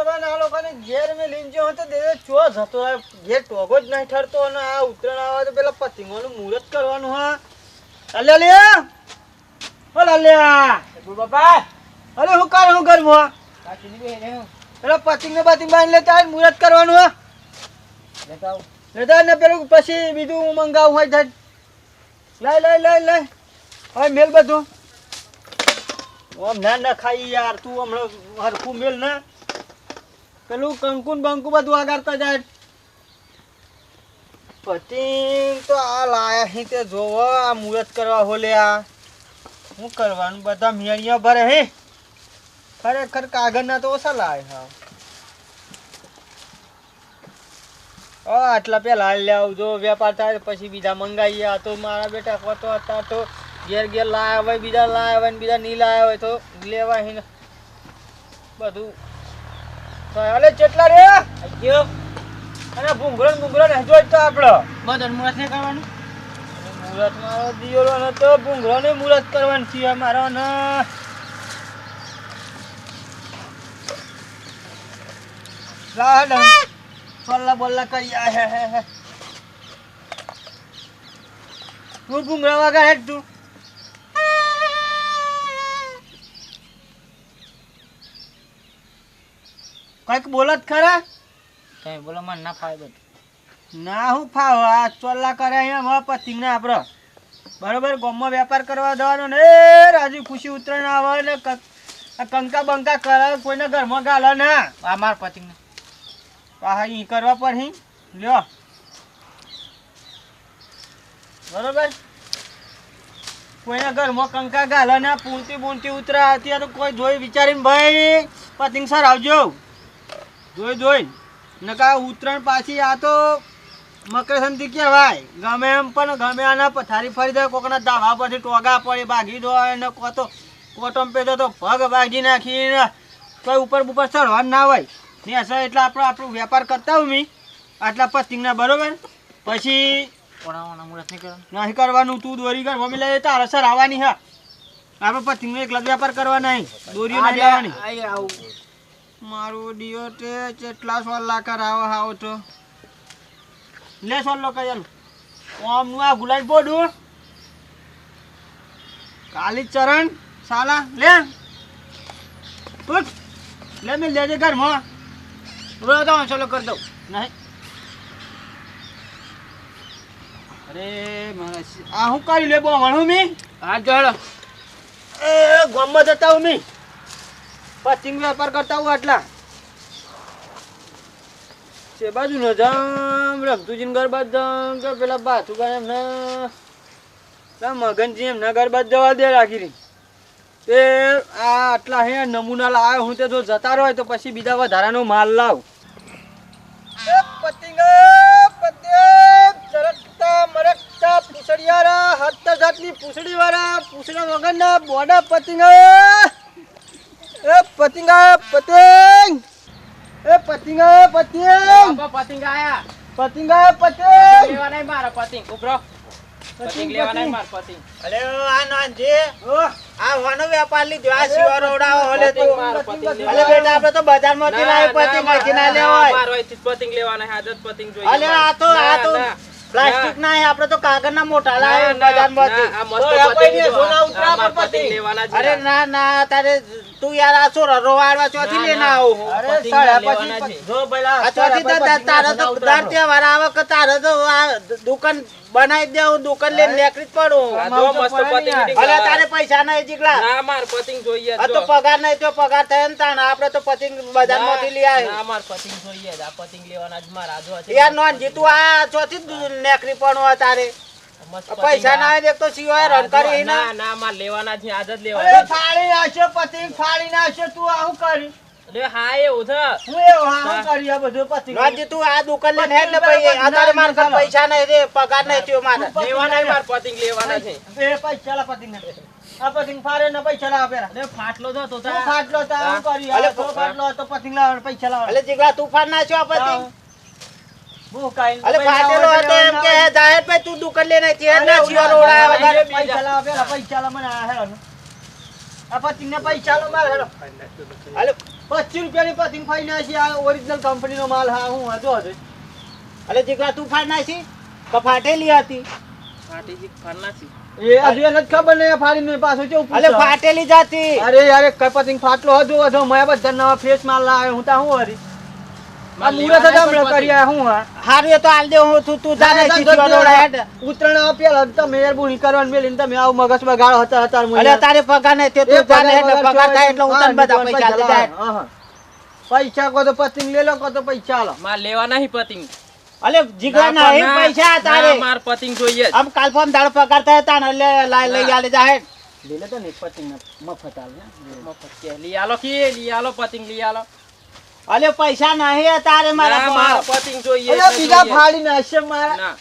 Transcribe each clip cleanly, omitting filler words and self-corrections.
આ લોકોને ઘેર મેં લઈને જો તો દે ચો જતો ઘેર ટોગો જ નહીં ઠરતો અને આ ઉત્તરાયણ આવે તો પેલા પતિંગોનું મુહૂર્ત કરવાનું હા અલ્યા લે ઓ લાલ્યા બાપા અરે હું કરવો પેલા પતિંગ ને બાતિંગ બાંધી લેતા મુહૂર્ત કરવાનું હા લેતા ને પેલું પછી બીજું મંગાવું હોય થાય લઈ હવે મેલ બધું ઓમ ના ખાઈ યાર તું હમણાં હરખું મેલ ના પેલું કંકુન બંકુ બધું આગાડતા જાય પતિંગ તો આ લાયા હી તે જોવો આ મુહૂર્ત કરવા હોલ્યા શું કરવાનું બધા મિયાણીઓ ભરે હે ખરેખર કાગળના તો ઓછા લાવે હા આટલા પેલા લે આવજો વેપાર થાય પછી બીજા મંગાવીએ આ તો મારા બેટા કોતો હતા તો ઘેર લાયા હોય બીજા લાયા હોય બીજા નહીં લાયા હોય તો લેવા હી બધું અલે કેટલા રે ગયો અને ભૂંગળો ને હજુ તો આપણો બધું મુહૂર્ત નહીં કરવાનું મુહૂર્ત મારો દિયોલો ને તો ભૂંગળો ને મુહૂર્ત કરવાનું છે મારો ને બોલ્લા બોલ્લા કરી હે તું ભૂંગળા વાગા હેડ તું કઈક બોલત ખરા કઈ બોલો મને ના ફાવે બધું ના હું ફાવ આ ચોલ્લા કરે અહીંયા પતિંગ ને આપડે બરોબર ગામમાં વેપાર કરવા જવાનો ને રાજુ ખુશી ઉતરાયણ આવે ને કંકા બંકા કરે કોઈને ઘરમાં ગાલે ના આ માર પતિંગ ને હા ઈ કરવા પર હી લ્યો બરોબર કોઈના ઘરમાં કંકા ગાલે ને પૂંતી ઉતરા હતી તો કોઈ જોઈ વિચારીને ભાઈ પતિંગ સર આવજો જોઈ નકા ઉત્તરાયણ પાછી આ તો મકર સંક્રાંતિ કહેવાય ગમે એમ પણ ગમે આના પથારી ફરી જાય કોકના દાવા પરથી ટોગા પડે ભાગી દો ને કોટમ પેદો તો પગ ભાગી નાખીને કોઈ ઉપર ચડવા ના હોય ને અસર એટલે આપણો વેપાર કરતા હું મી આટલા પતિંગના બરોબર પછી નહીં કરવાનું તું દોરી કર મમ્મી લઈ તારે સર આવવાની હા આપણે પતિંગનો એકલા વેપાર કરવા નહીં દોરીઓ નહીં લેવાની મારું ડીઓ તે કેટલા સોલ્લા કરાવો આવો તો લે સોલ્લો કયાલું ઓમનું આ ગુલાબ બોડું કાલી ચરણ સાલા લે પૂછ લે મેં લેજે ઘરમાં રોજ તો સોલ્લો કરી દઉં નહીં અરે મારા આ હું કરી લે બો ભણું મી હા ચાલો એ ગામમાં જતા હું મી પતિંગ વેપાર કરતા હું આટલા છે બાજુ ન જામ રમતુજીને ઘર બાદ જામ કે પેલા બાથુકા એમને મગનજી એમના ઘર બાદ જવા દે રાખી તે આ આટલા હે નમૂના લાવ્યો હું તે જો જતા રહો તો પછી બીજા વધારાનો માલ લાવ પતિંગ ચરકતા મરકતા પૂછડિયારા હત્તર જાતની પૂછડી વાળા પૂછડા વગરના બોડા પતિંગ એ પતિંગ એ પતિંગ આયા પતિંગ લેવાના મારા પતિંગ ઉભરો પતિંગ લેવાના માર પતિંગ અલે આ નાનજી આ વાનો વેપાર લીધો આ સિવા રોડાવો હોલે તો અલે બેટા આપણે તો બજારમાંથી લાવી પતિંગ મથી ના લેવાય મારો પતિંગ લેવાના હાજત પતિંગ જોઈએ અલે આ તો પ્લાસ્ટિક ના હે આપણે તો કાગળના મોટા લાવે બજારમાંથી આ મસ્ત પતિંગ સોના ઉતરા પર પતિંગ લેવાના છે અરે ના તારે તું યાર આ છોરો રોવાડવા ચોથી લેના આવો અરે સાડા પછી જો ભલા આ ચોથી તારા તો દર તહેવાર આવે કે તારે તો આ દુકાન બનાવી દેવું દુકાન લઈને નીકળી પડું જો મસ્ત પતિંગ અલે તારે પૈસા નહીં જીગલા ના માર પતિંગ જોઈએ આ તો પગાર નહીં તો પગાર થાય ને તાણ આપણે તો પતિંગ બજારમાંથી લઈ આવે ના માર પતિંગ જોઈએ આ પતિંગ લેવાના જ મારા જો યાર નોનજી તું આ ચોથી નીકળી પડો તારે પૈસા ના આવે તો સિવાય રન કરી ના માર લેવાના છે આજ જ લેવાના અરે ફાડી નાખ્યો પતિંગ ફાડી નાખ્યો તું આવું કરી અરે હા એવું છે હું એવું હા કરી આ બધું પતિંગ નોનજી તું આ દુકાન લઈને હેડ ને ભાઈ આ તારે માર પૈસા નહીં રે પગાર નહીં થયો મારે લેવાના માર પતિંગ લેવાના છે એ પૈસા લા પતિંગ આ પતિંગ ફાડે ને પૈસા લાવ પેલા અરે ફાટલો જો તો ફાટલો તો હું કરી અલે ફાટલો તો પતિંગ લાવ પૈસા લાવ અલે જીગલા તું ફાડ નાખ્યો આ પતિંગ અલે ફાટેલો હતો એમ કે જાહેર પે તું દુકાન લેને થી ના છીઓ રોડા વગર પૈસા લાવ પેલા પૈસા લા મને આ હેલો આ પતિંગના પૈસા લો મારે હેડો અલે 25 રૂપિયાની પતિંગ ફાઈ નાખી આ ઓરિજિનલ કંપનીનો માલ હા હું હતો હતો અલે જીગરા તું ફાડ નાખી કે ફાટેલી હતી ફાટી ફાડનાસી એ હજુ એને જ ખબર નહીં ફાડીને પાછો કેવું અલે ફાટેલી જ હતી અરે યાર એક પતિંગ ફાટલો હતો હતો મેં બધા નવા ફ્રેશ માલ લાવ્યો હું તા હું હરી આ મુરત જ હમણાં કરી આયા હું હા હારું એ તો આલ દે હું તું જાને સીધો રોડા હેડ ઉતરણ પેલા તો મહેરબાની કરવાની મેલીને તમે આવ મગજ બગાડો હતા હતા અલે તારે પગાર નહીં તે તું જાને એટલે પગાર થાય એટલે હું તને બધા પૈસા લઈ જાય પૈસા કો તો પતિંગ લે લો કો તો પૈસા લો માર લેવા નહીં પતિંગ અલે જીગરા નહીં પૈસા તારે માર પતિંગ જોઈએ આમ કાલ ફોર્મ દાડો પગાર થાય તાને એટલે લઈ આલે જા હેડ લે તો નહીં પતિંગ મફત આલ ને મફત કે લઈ આલો લઈ આલો પતિંગ લઈ આલો અલે પૈસા નહીં તારે મારા માર પતિંગ જોઈએ અરે બીજા ફાડી નાખશે મારા ના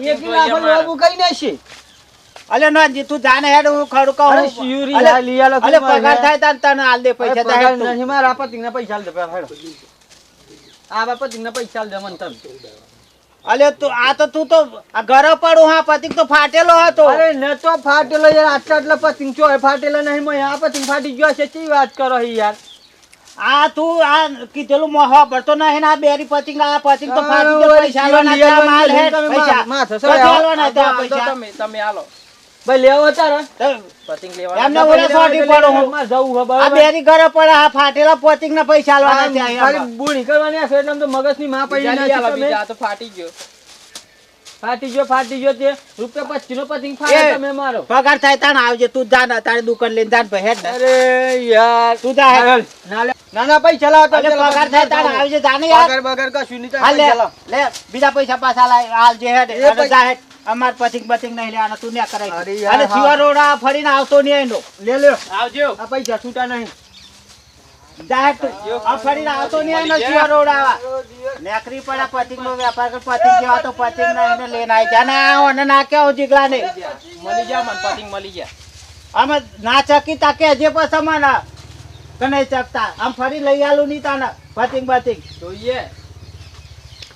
એક પતિંગ લાખ જોઈએ માર લોબુ કઈ નાખશે અલે નોજી તું જાને હેડ હું ખરું કહું અરે શિયુરી લા લઈ આલો અલે પગાર થાય તાને તને આલ દે પૈસા જા હેડ તું નહીં મારા પતિંગના પૈસા આલ દે પેલા હેડો આ બા પતિંગના પૈસા આલ દે મન તમે અલે તું આ તો તું તો આ ઘરે પડું હા પતિંગ તો ફાટેલો હતો અરે ન તો ફાટેલો યાર આટલા પતિંગ ચો ફાટેલો નહીં મય આ પતિંગ ફાટી ગયો છે ચી વાત કરો યાર આ તું આ કીધેલું મોહો ભરતો નહીં ના બેરી પતિંગ આ પતિંગ તો ફાટી ગયો પૈસા આલવાના ત્યાં માલ હેડ પૈસા પૈસા આલવાના ત્યાં પૈસા તમે આલો ભાઈ લેવો તારે પતિંગ લેવા એમને ઓલે સોટી પડો હું માર જવું હે આ બરાબર બેરી ઘરે પડે આ ફાટેલા પતિંગ ના પૈસા આલવાના ત્યાં ખાલી બુણી કરવાની હશે એટલે આમ તો મગજની માં પડી નાખી તમે બીજા તો ફાટી ગયો ફાટી ગયો તે રૂપિયા 25 નો પતિંગ ફાડે તમે મારો પગાર થાય તાને આવજે તું જા તારી દુકાન લઈને જાન ભાઈ હેડ અરે યાર તું જા હેડ નાના પૈસા લાવો અલે પગાર થાય તાને આવજે જાને યાર બગર કશું નહીં હાલ લે બીજા પૈસા પાછા લાય હાલ જે હેડ અને જા હેડ અમાર પતિંગ નહીં લેવાના તું ને અરે કરાય યાર, અને શિવા રોડા ફરીને આવતો નહીં એનો લે આવજો આ પૈસા છૂટા નહીં જા હેડ તું આ ફરીને આવતો નહીં એનો શિવા રોડા નેકરી પડા પતિંગ નો વેપાર કર પતિંગ જેવા તો પતિંગ ના એને લઈને આવી જા ના ઓને ના કેવો જીગલા ને મળી ગયા મન પતિંગ મળી ગયા આમ ના ચકી તાકે જે પછી મને કને ચકતા આમ ફરી લઈ આલું નહીં તાને પતિંગ જોઈએ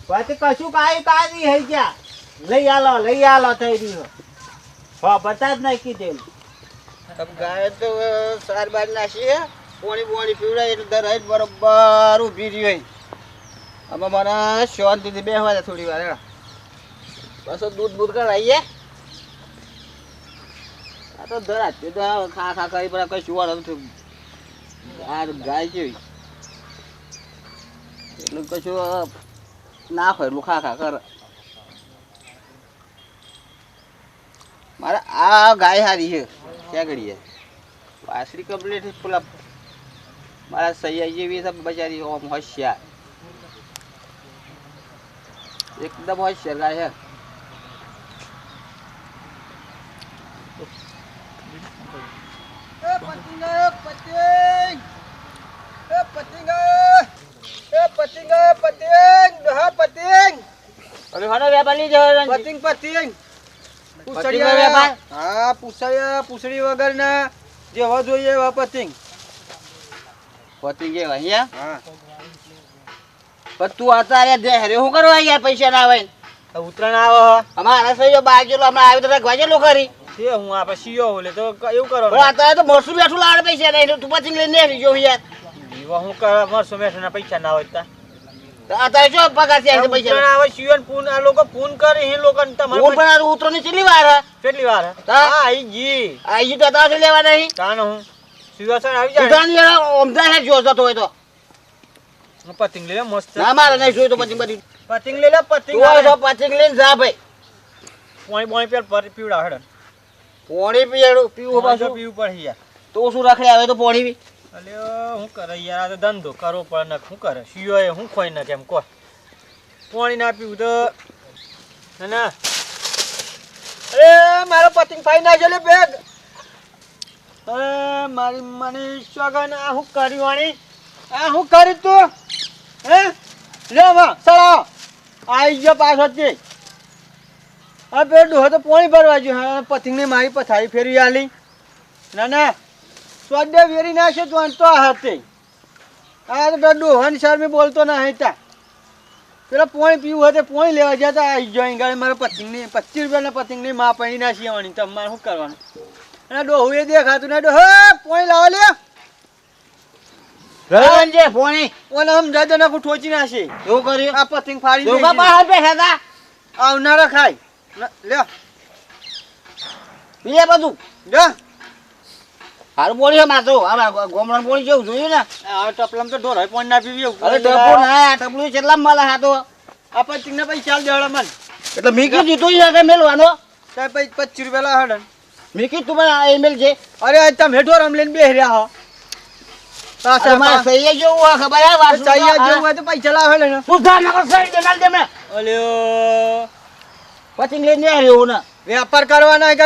પછી કશું કાઈ હઈ ગયા લઈ આલો થઈ રહ્યો હા બતા જ નહીં કીધેલું ગાય તો સાર બાર નાખી પોણી પીવડાય એટલે દર હાઈટ બરોબર ઊભી રહી આમાં મને શાંતિથી બેહવા દે થોડી વાર હેડો બસ દૂધ કરાવીએ આ તો દર હાથ તો ખા કરી પર કઈ સુવાર નથી આ ગાય જેવી એટલું કશું ના હોય એટલું ખા કર મારે આ ગાય હારી છે ક્યાં ઘડીએ વાસરી કમ્પ્લીટ પેલા મારા સૈયા જેવી છે બચારી ઓમ હોશિયાર એકદમ હોશિયાર ગાય પૂછડી વગર ના જેવા જોઈએ એવા પતિંગ પતિંગ અહીંયા પણ તું અત્યારે હેરે શું કરવા યાર પૈસા ના આવે ઉતરાણ આવે અમારા સહીઓ બાજુ હમણાં આવી તો ગવાજેલો ખરી હું આપણે સીઓ ઓલે તો એવું કરો અત્યારે તો મરસું બેઠું લાવે પૈસા નહીં તું પતિંગ લઈને આવી ગયો યાર હું કરવા મરસું બેઠા પૈસા ના હોય અત્યારે જો પગાર છે પૈસા આવે સીઓન ફોન આ લોકો ફોન કરે એ લોકો તમારે પણ ઉતરવાની કેટલી વાર હા આઈ તો તારે લેવા નહીં કાન હું સીઓ સર આવી જાય ઉતરાની ઓમદા હે જો જતો હોય તો હું પતિંગ લે મસ્ત ના મારે નહીં જોઈ તો પતિંગ લે પતિંગ લઈને જા ભાઈ પોણી પેર પીવડા હેડ પોણી પીવું પાછું પીવું પડે યાર તો શું રખડે આવે તો પોણી બી અલ્યો હું કરે યાર આ તો ધંધો કરો પણ ન શું કરે સીઓએ હું ખોઈ ન કેમ કો પોણી ના પીવું તો ના અરે મારો પતિંગ ફાઈ ના જલે બેગ અરે મારી મને સગન આ હું કરી વાણી આ હું કરી તું હે લે વા સળા આઈ ગયો પાછો છે આ બેડું હતો પોણી ભરવા જો હા પતિંગ ને મારી પથારી ફેરવી આલી ના સ્વાડે વેરી નાખે તો અંતો હાથે આ તો બેડું હન સર મે બોલતો ના હતા પેલા પોણી પીવું હતું પોણી લેવા જતા આવી ગયો અહીં ગાડી મારા પતિંગ ને 25 રૂપિયાના પતિંગ ને માં પડી નાખી આવવાની તમારે શું કરવાનું અને ડોહું એ દેખાતું ને ડોહે પોણી લાવો લે રવિવંજે પોણી ઓને સમજાય તો નાખું ઠોચી નાખી એવું કર્યું આ પતિંગ ફાડી દે બહાર બેઠા હતા આવનારા ખાય લે બીજે બધું લે હારું બોલી છે માતો આ ગોમણ બોલી જેવું જોયું ને આ ટપલમ તો ઢોર પોણી ના પીવી અરે ટપુ ના ટપલું કેટલા મળે હા તો આ પતિંગ ને પૈસા દેવડા મન એટલે મી કીધું તું યાર કે મેલવાનો તે 25 રૂપિયા લા હડન મી કીધું તું મને ઈમેલ છે અરે આજ તમે ઢોર આમ લઈને બેહી રહ્યા હો પાછા માં સહી જેવું ખબર આ વાત સહી જેવું હોય તો પૈસા લાવે ને તું ધા નકર સહી દે નાલ દે મે અલ્યો પતિંગ લઈને આવ્યો ને વ્યાપાર કરવાના કે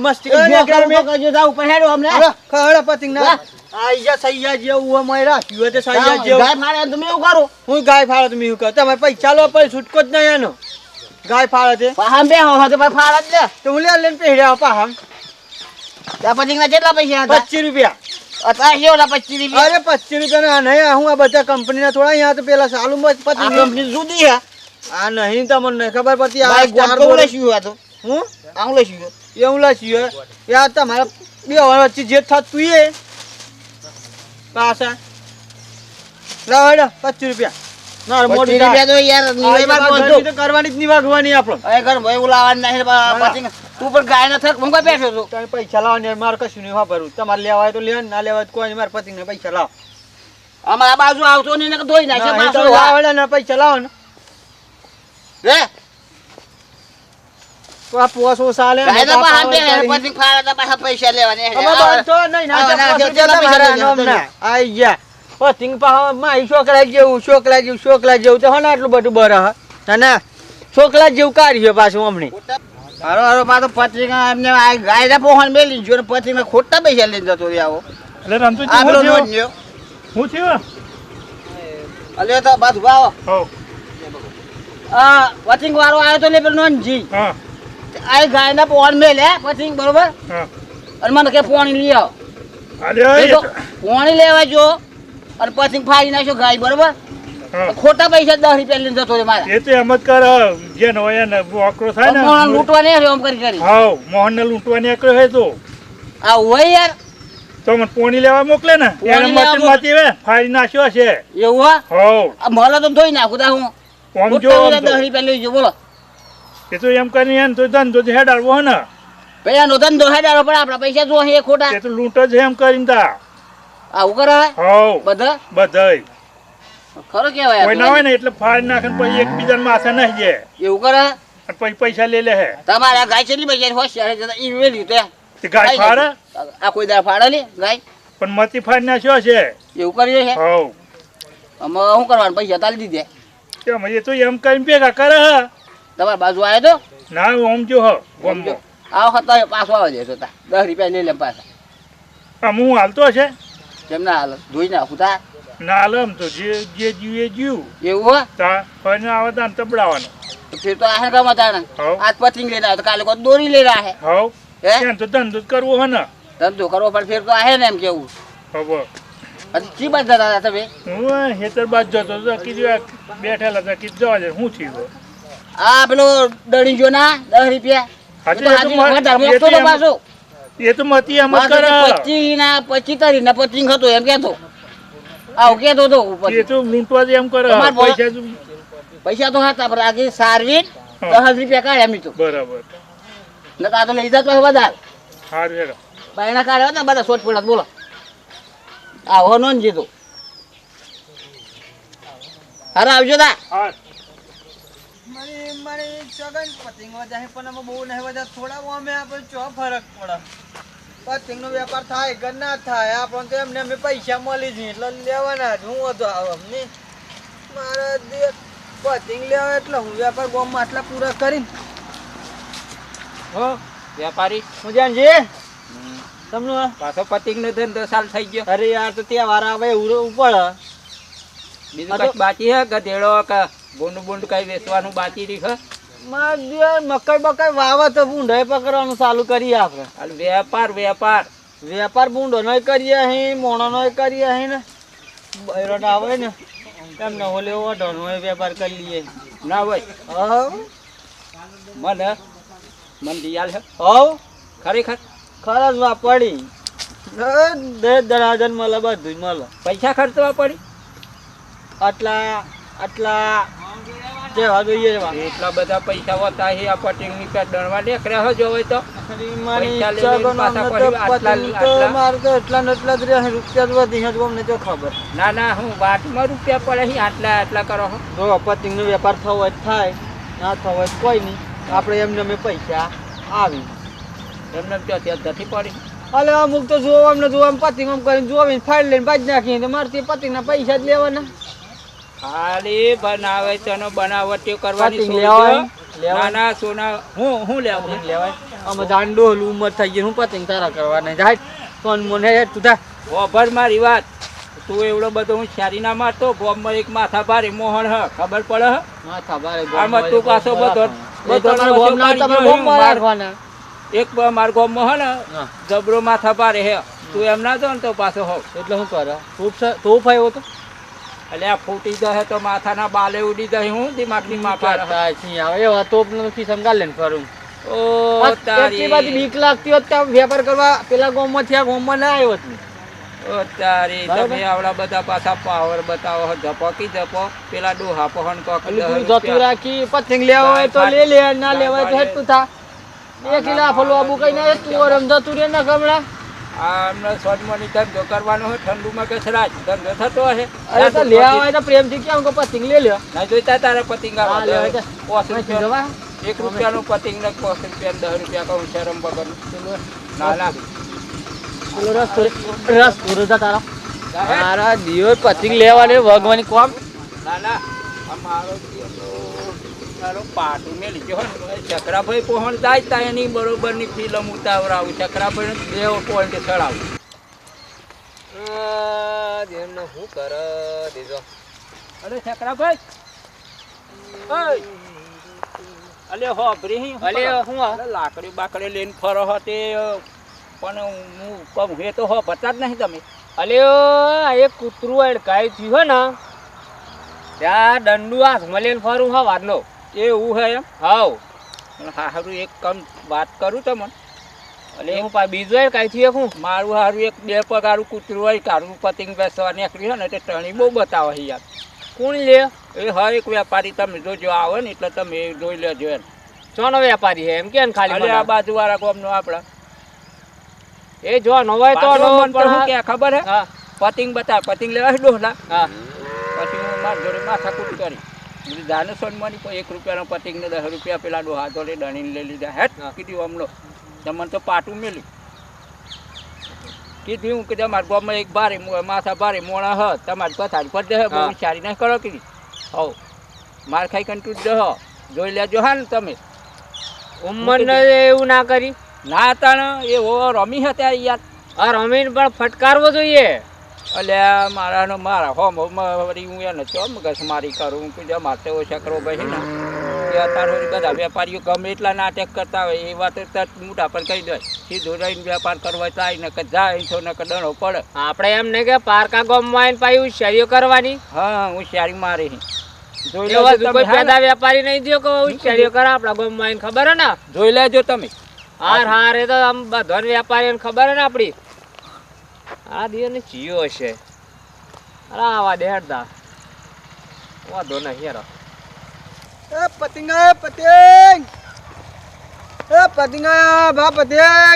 મસ્તી કરજો જા ઉપર હેડો અમને ખડા પતિંગ ના આઈજા સૈયા જેવું હોય મય રાખ્યું હોય તો સૈયા જેવું ગાય ફાડે તમે એવું કરો હું ગાય ફાડે તમે એવું કરો તમે પૈસા લો પર છૂટકો જ નહીં એનો ગાય ફાડે છે પાહમ બે હો તો ફાડે જ તો હું લઈને પહેર્યા પાહમ ત્યાં પતિંગ ના કેટલા પૈસા હતા 25 રૂપિયા અતા હેવલા 25 રૂપિયા અરે 25 રૂપિયા ના નહીં હું આ બધા કંપની ના થોડા અહીંયા તો પેલા સાલું પતિંગ કંપની જુદી હે આ નહીં તમને ખબર પડતી આ ચાર બોલે શું હતો હું આવું લઈશું એવું લઈશું યાર તમારા બે વચ્ચે જે થતું એ પાછા લાવ 25 રૂપિયા ના મોટી રૂપિયા તો યાર નિવાય કરવાની જ નિવાગવાની આપણો એ ઘર ભાઈ ઉલાવવાનું નહીં પતિંગ તું પણ ગાય ન થક હું કોઈ બેઠો છું તમે પૈસા લાવો ને મારે કશું નહીં વાપરું તમારે લેવાય તો લેવા ના લેવાય તો કોઈ નહીં મારે પતિંગ ને પૈસા લાવો અમારા બાજુ આવતો નહીં ને ધોઈ નાખે પાછો લાવડે ને પૈસા લાવો ને રે તો આ પોસો સાલે ગાયના પાહા બે પતિંગ ફાળા પાછા પૈસા લેવાને અમે તો નહીં ના આઈ ગયા પતિંગ પાહા માં છોકરા જેવું તો હને આટલું બધું બરહ ના છોકરા જેવું કાઢ્યો પાછું હમણે હારો હારો પાછો પતિંગ એમને આ ગાયના પોહન મેલી જો ને પતિંગ ખોટા પૈસા લઈને જતો રે આવો એટલે રમતો આપણો નોન્યો હું થયો અલે તો બાજુ આવો હો આ પતિંગ વાળો આવ્યો તો લે પેલો નોનજી હા આ ગાયના પોહન મેલે પતિંગ બરોબર હા અને મને કે પોણી લઈ આવો અરે પોણી લેવા જો અને પતિંગ ફાડી નાખ્યો ગાય બરોબર ખોટા પૈસા 10 રૂપિયા લઈને જતો રે મારા એ તો એમ જ કર જે હોય ને બોકરો થાય ને મોહન લૂંટવા નહીં રહ્યો એમ કરી હા મોહન ને લૂંટવાની આકરો હે તો આ હોય યાર તો મને પોણી લેવા મોકલે ને એને મચન માંથી વે ફાડી નાખ્યો છે એવું હો આ મળે તો ધોઈ નાખું તા હું ઓમ જો 10 રૂપિયા લઈ જો બોલો એ તો એમ કરીને એને તો ધંધો જ હેડાડવો હે ને પૈસા નો ધંધો હેડાડો પણ આપણા પૈસા જો હે ખોટા એ તો લૂંટ જ એમ કરીને તા આવું કરે હો બધા બધાય ખરો કેવાય કોઈ ના હોય ને એટલે ફાડી નાખે ને પછી એકબીજાને માથે નહીં જાય એવું કરે અને પછી પૈસા લે લે હે તમારા ગાય કેટલી પૈસા હોશિયાર જતા ઈ વેલી તે ગાય ફાડે આ કોઈ દા ફાડે લે ગાય પણ મતી ફાડી નાખ્યો છે એવું કરી છે હો અમે શું કરવાનું પૈસા તાલી દીધે કેમ એ તો એમ કરીને ભેગા કરે હે તમારી બાજુ આવ્યો તો ના ઓમ જો હો ઓમ જો આ વખત પાછો આવે છે તો 10 રૂપિયા લઈ લે પાછા આમ હું હાલતો છે કેમ ના હાલ ધોઈ નાખું તા ના હાલ આમ તો જે જીવ એ જીવ એવું હો તા ફઈને આવે તાન તબડાવાનો તો ફિર તો આહે ગમત આને હવ. આજ પતિંગ લેના આવે તો કાલે કોઈ દોરી લઈ રહ્યા હે હવ હે એમ તો ધંધો જ કરવો હે ને ધંધો કરવો પણ ફિર તો આહે ને એમ કેવું હવે પછી ચી બાજ જતા હતા તમે હું હેતર બાદ જતો તો કીધું આ બેઠેલા હતા કીધું જવા દે હું થયું આ પેલો દડી જો ના 10 રૂપિયા હાચું, તો એ તો હાજી મારે- વધારે એ મોકતો તો તો એમ- પાછો એ તો મતી એમ જ કરે 25 ના 25 તારી ના પતિંગ હતો એમ કેતો આવ કેતો તો એ તો લૂંટવા જ એમ કરે તમારે બોલો- પૈસા તો પૈસા તો હતા પણ આજે સારવીન હા. 10 રૂપિયા કાઢ્યા મી તો બરાબર નકા તો લઈ જતો વધારે સારું હેડો બાયણા કાઢ્યા હતા બધા સોટ પડ્યા બોલો આવો નો જીતો અરે આવજો તા હા મારી સગન પતિંગ વધારે પણ અમે બહુ નહીં વધારે થોડા અમે આપણે ચો ફરક પડે પતિંગ નો વેપાર થાય કે ના થાય આપણને તો એમને અમે પૈસા મળી જઈએ એટલે લેવાના જ હું હતો આવ અમને મારા દેશ પતિંગ લેવા એટલે હું વેપાર બોમ્બ આટલા પૂરા કરીને હો વેપારી હું જાણજી તમને પાછો પતિંગ નો ધંધો સાલ થઈ ગયો અરે યાર તો ત્યાં વાર આવે ઉપર બીજું કઈ બાકી હે ગધેડો કે બોંડ કઈ વેચવાનું બાકી રહી હે મકાઈ બકાઈ વાવે તો ભૂંડો પકડવાનું ચાલુ કરીએ આપણે હાલ વેપાર વેપાર વેપાર ભૂંડો નો કરીએ અહીં મોણો નો કરીએ અહીં ને બૈરોટ આવે ને એમને ઓલે ઓઢો નો વેપાર કરી લઈએ ના હોય હવ મને મન દિયાલ હે હવ ખરેખર ખર્ચવા પડી દસ દરાજન મળે બધું મળે પૈસા ખર્ચવા પડી આટલા જેવા જોઈએ એવા. એટલા બધા પૈસા હોતા છે આ પટિંગ ની પેટ દણવા નીકળ્યા હો જોવે તો મારી પૈસા લઈ ઈચ્છા લઈને પણ પાછા અમને ફરી તો આટલા પતંગ આટલા. તો મારે તો એટલા ને એટલા જ રહ્યા રૂપિયા જ વધી છે તો અમને તો ખબર. ના હું વાતમાં રૂપિયા પડે છે આટલા કરો છો જો પતંગનો વેપાર થવો હોય તો થાય, ના થવો હોય તો કોઈ નહીં. આપણે એમને અમે પૈસા આવી એમને ત્યાં નથી પડી. અલે અમુક તો જોવા અમને જોવા પતંગ આમ કરીને જોવીને ફાડી લઈને બાજ નાખીએ તો મારે તે પતંગના પૈસા જ લેવાના. ખાલી બનાવે તેનો બનાવટી કરવાની પતંગ છોડી લેવાય, દો. લેવાય. નાના સોના હું લેવું પતંગ લેવાય અમે દાંડો હલું ઉંમર થઈ ગઈ હું પતંગ તારા કરવાના જાય કોણ મને તું થા ઓભર મારી વાત તું એવડો બધો હું શારી ના મારતો બોમ્બમાં એક માથા ભારે મોહન હ ખબર પડે હ માથા બારે આમાં તું પાછો બધો રાખવાના. એક માર ગોમમાં હે ને હા. જબરો માથા ભારે હે તું એમ ના જો ને તો પાછો હોવ એટલે શું કરે તું ફાયો તો એટલે આ ફૂટી જશે તો માથાના બાલે ઉડી જાય હું દિમાગની માફા એવા તોપ નથી સમગાલ ને ફરું ઓ એટલી તારી બધી બીક લાગતી હોત ત્યાં વેપાર કરવા પેલા ગામમાં થયા ગામમાં ના આવ્યો તું. ઓ તારી બરાબર. તમે આવડા બધા પાછા પાવર બતાવો હો ઝપકી ઝપો પેલા ડોહા પહોન કોક એટલે તું જતું રાખી પતંગ લેવા હોય તો લે લે ના લેવા હોય તો હેઠું થા એક કિલા ફલો આબુ કઈ ના તું ઓરમ જતું રે ના ગમડા. આમને સોનમોની ધંધો કરવાનો હોય ઠંડુમાં કે સરાજ ધંધો થતો હશે અરે તો લેવા હોય તો પ્રેમથી કેમ કે પતંગ લે લ્યો. ના જોઈતા તારા પતિંગ હા, લેવા છે. 5 રૂપિયા જવા 1 રૂપિયાનું પતિંગ ને 5 રૂપિયા 10 રૂપિયા કહું શરમ વગરનું ના પેલો રસ પૂરો જા તારા મારા દિયો પતંગ લેવાને ભગવાની કોમ. ના અમારો તારો પાટું ને લીધો હોય ને ચક્રાભાઈ પહોંચ જાય તા એની બરોબરની ફિલ્મ ઉતાવરાવું ચક્રાભાઈ બે પોઈન્ટ ચડાવું એમને શું કરે દેજો અરે ચક્રાભાઈ ઓય અલે હો બ્રી અલે હું આ? લાકડી બાકડી લઈને ફરો હો તે પણ હું કહું હે તો હો બતા જ નહીં તમે અલ્યો એક કૂતરું અડકાઈ થયું ને ત્યાં દંડુ હાથમાં લઈને ફરું હા વારનો એવું હે એમ હાવ હારું એક કામ વાત કરું તમને એટલે હું બીજો અડકાઈ થયું હું મારું હારું એક બે પગારું કૂતરું હોય કારું પતિંગ બેસવા નીકળ્યું હોય ને તે ટણી બહુ બતાવે છે યાર કોણ લે એ હા એક વેપારી તમે જોજો આવે ને એટલે તમે જોઈ લેજો એમ ચોનો વેપારી હે એમ કે ખાલી અરે આ બાજુ વાળા ગામનો આપડા એ જો નવાય તો પાછો નો મન તો શું કે ખબર હે હા પતિંગ બતા પતિંગ લેવા ડોહલા હા પછી હું માર જોડે માથાકૂટ કરી બીજું જાને સોનમાની કોઈ 1 રૂપિયાનો પતિંગ ને 10 રૂપિયા પેલા ડોહા જોડે દણીને લઈ લીધા હેટ કીધું હમલો તમને તો પાટું મેલ્યું કીધું હું કે તમારા ગામમાં એક ભારે માથા ભારે મોણા હ તમારી પથારી પર દે બહુ સારી ના કરો કીધી હવ માર ખાઈ કંટું દહ જોઈ લેજો હા ને તમે ઉંમર ને એવું ના કરી ના તાણ એવો રમી હતા યાર આ રમીન પણ ફટકારવો જોઈએ અલ્યા મારા હોમ વળી હું એને ચો મગજ મારી કરું કે જે મારે એવો છકરો ભાઈ ને કે અત્યારે બધા વેપારીઓ ગમે એટલા નાટક કરતા હોય એ વાત મોટા પર કહી દે સીધું રહીને વેપાર કરવા થાય ને કે જાય છો ને કે દણો પડે આપણે એમ ને કે પારકા ગામમાં આવીને પાછી હોશિયારીઓ કરવાની હા હોશિયારી મારી જોઈ એવા લેજો કોઈ તમે પેદા વેપારી નહીં થયો કે હોશિયારીઓ કરે આપણા ગામમાં આવીને ખબર હે ને જોઈ લેજો તમે હાર એ તો આમ બધા વેપારીઓને ખબર હે ને આપણી આ દિયોને ચિયો હશે અરે આવા દેડતા વાંધો નહીં હેરો પતંગ ભા પતંગ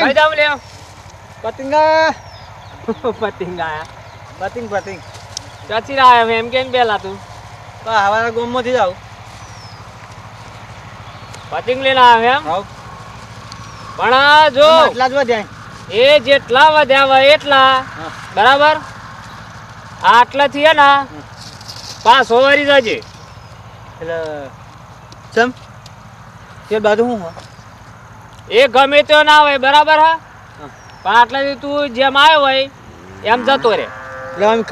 કઈ જાવ લ્યો પતંગ પતિંગ આયા પતંગ ચાચી રહ્યા એમ કેમ પેલા તું હવાના ગામમાંથી જાવ પતિંગ લઈને આવે એમ હાવ પણ આ જો એટલા જ વધ્યા એ જેટલા વધ્યા હોય એટલા બરાબર આટલા થી ને 500 વારી જજે એટલે ચમ તે બાજુ શું હોય એ ગમે તે ના હોય બરાબર હા પણ આટલાથી તું જેમ આવ્યો હોય એમ જતો રે એટલે આમ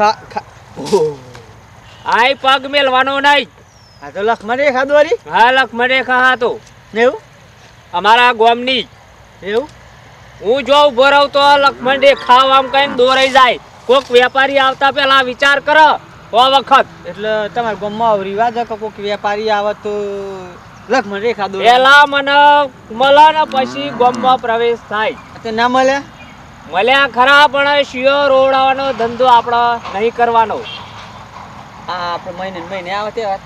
આય પગ મેલવાનો નહીં આ તો લખમાં રેખા દોરી હા લખમણ રેખા હા તો એવું અમારા ગામની એવું હું જો ઉભો રહું તો લખમણ રેખા આમ કઈ દોરાઈ જાય કોક વેપારી આવતા પેલા વિચાર કરો ઓ વખત એટલે તમારા ગામમાં રિવાજ કે કોઈક વેપારી આવે તો લખમાં રેખા દોરી પેલા મને મળે ને પછી ગામમાં પ્રવેશ થાય તો ના મળે મળ્યા ખરા પણ શિયો રોવડાવવાનો ધંધો આપણો નહીં કરવાનો. હા આપણે મહિને ને મહિને આવે તહેવાર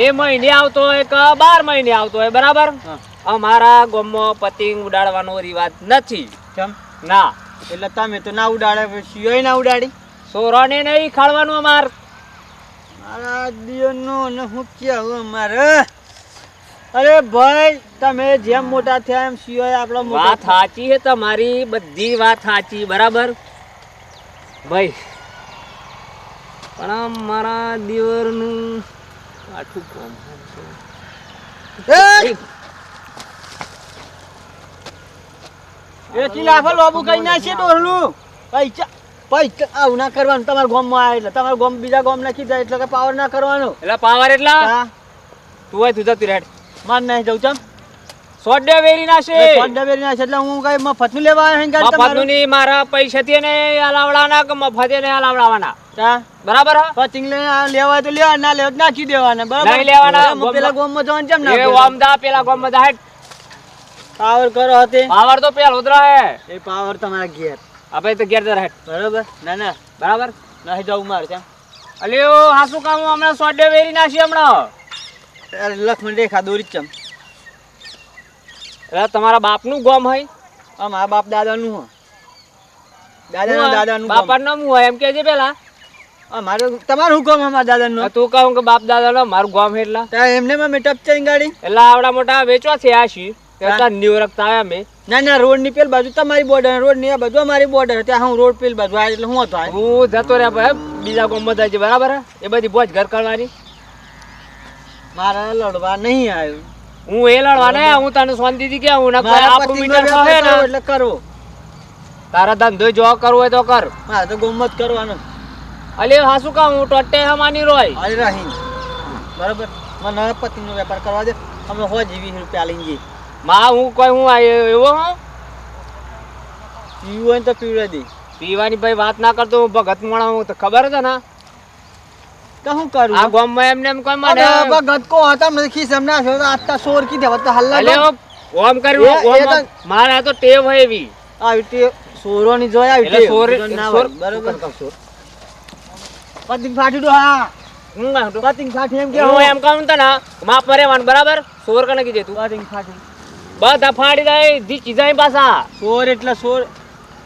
એ મહિને આવતો હોય કે 12 મહિને આવતો હોય બરાબર. હા. અમારા ગામમાં પતંગ ઉડાડવાનો રિવાજ નથી. કેમ ના, એટલે તમે તો ના ઉડાડે શિયોય ના ઉડાડી સોરાને નહીં ખાડવાનું અમાર. મારા દિયોનો ને હું કેવું અમારે અરે ભાઈ તમે જેમ મોટા થયા એમ શિયોય આપણો વાત મોટા સાચી છે તમારી, બધી વાત સાચી બરાબર ભાઈ, પણ મારા દિયરનું આટલું કોમ એથી લાફો લોબુ કઈ ના છે ડોહલું પૈસા પૈસા આવું ના કરવાનું તમારા ગામમાં આવે એટલે તમારા ગામ બીજા ગામ નાખી જાય એટલે કે પાવર ના કરવાનો એટલે પાવર એટલા હા તું હોય તું જતી રેડ માર નહીં જવું ચમ સોડે વેરી નાશે. ડબેરી ના છે એટલે હું કઈ મફતનું લેવા આવ્યો અહીં ગાડી મફતનું નહીં, મારા પૈસાથી ને હલાવડાના કે મફતે ને હલાવડાવાના હા બરાબર હા? પતિંગ લઈને લેવા હોય તો લેવા ના લેવા તો નાખી દેવાના બરાબર નહીં લેવાના. હું પેલા ગામમાં જવાનું કેમ એ ના ઓમદા પેલા ગામમાં જા હેડ. પાવર કરો હતે પાવર તો પેલો જ રહે. એ પાવર તમારા ઘેર આપણે તો ઘેર જ રહે બરોબર ના ના બરાબર. નહીં જવું મારે ત્યાં અલ્યો હાસુ કામ હમણાં સોડે વેરી નાશી હમણાં. લક્ષ્મણ રેખા દોરી ચમ એટલે તમારા બાપનું ગોમ હોય? આ મારા બાપ દાદાનું હો દાદાના દાદાનું ગામ. બાપાનું નામ હોય એમ કેજે પેલા. મારું તમારું હુકમ અમારા દાદાનું તું કહું કે બાપ દાદા મારું ગોમ એટલા ત્યાં એમને માં મેં ટપચાઈ ગાડી એટલે આવડા મોટા વેચવા છે આ શી નિવરકતા આવ્યા અમે. ના ના રોડ ની પેલ બાજુ તમારી બોર્ડર રોડ ની આ બાજુ અમારી બોર્ડર ત્યાં હું રોડ પેલ બાજુ આ એટલે હું હતો હું જતો રહ્યા ભાઈ બીજા ગામમાં જાય છે બરાબર હે? એ બધી બોજ ઘર કરવાની. મારા લડવા નહીં આવ્યું હું એ લડવા ને હું તને શાંતિથી કે હું મારા આપણું પતિનો મીટર વ્યાપાર કહે ને કરવો એટલે કરવો તારા ધંધો જો કરવો હોય તો કર. મારે તો ગોમ જ કરવાનો અલે હાસુ કા હું ટોટે હમાની રોય. અરે રહી બરાબર મને પતિનો વેપાર કરવા દે અમે હો જીવી રૂપિયા લઈને જઈએ માં હું કોઈ હું એવો હું પીવું હોય ને તો પીવડે દે પીવાની ભાઈ વાત ના કરતો હું ભગત મોણા હું તો ખબર છે ને તો શું કરું આ ગામમાં એમને એમ કોઈ મને ભગત કો હતા મને ખીસ એમ ના થયો આટલા સોર કીધે તો હલ્લા અલે ઓમ કર્યું એ તો- મારા તો ટેવ હોય એવી. આવી તે સોરો ની જોઈ આવી એટલે સોર ના સોર બરાબર પતિંગ ફાટી દો હા હું ના હટો. પતિંગ ફાટી એમ કે હું એમ કહું તને માપ મરેવાનું બરાબર સોર કને કીધે તું પતિંગ ફાટી બધા ફાડી જાય ધી જાય પાછા. સોર એટલે સોર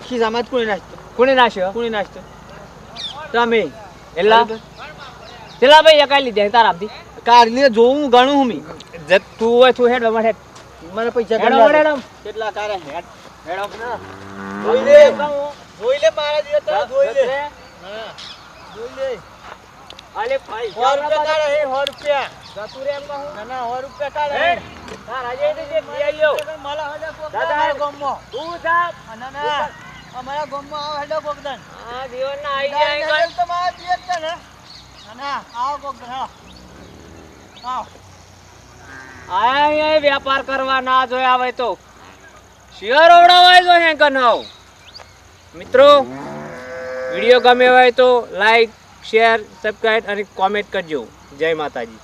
ખીસામાં જ કોણી નાખતો કોને નાશ્યો કોણી નાખતો તમે એલા ચલા ભાઈ એકાઈ લીધે તારામથી કાઢીને જોઉં ઘણું હું મી તું હોય તું હેડ બમણ હેડ મને પૈસા હેડો કેટલા હેડો કેટલા કારે હેડ હેડો જોઈ લે જોઈ લે મારા જેવા તારા જોઈ લે હા જોઈ લે અલે ભાઈ 100 રૂપિયા કાઢે હે 100 રૂપિયા જતું રે એમ કહું ના ના 100 રૂપિયા કાઢે હેડ તારા જે જે લ્યો માલા હડે કોક દાદા દાદા હેડ. ગમો તું જા ના ના અમારા ગમમાં આવ હડે કોક દન આ જીવન ના આઈ ગાડી જાય નજર તો મારા જીએ જ છે ને ના ના આવ કોક દન હા આવ આયા વેપાર કરવા ના જોયા હોય તો શેર ઓવડાવાય જો હે કનાવ. મિત્રો વિડીયો ગમે હોય તો લાઈક શેર સબસ્ક્રાઇબ અને કોમેન્ટ કરજો. જય માતાજી.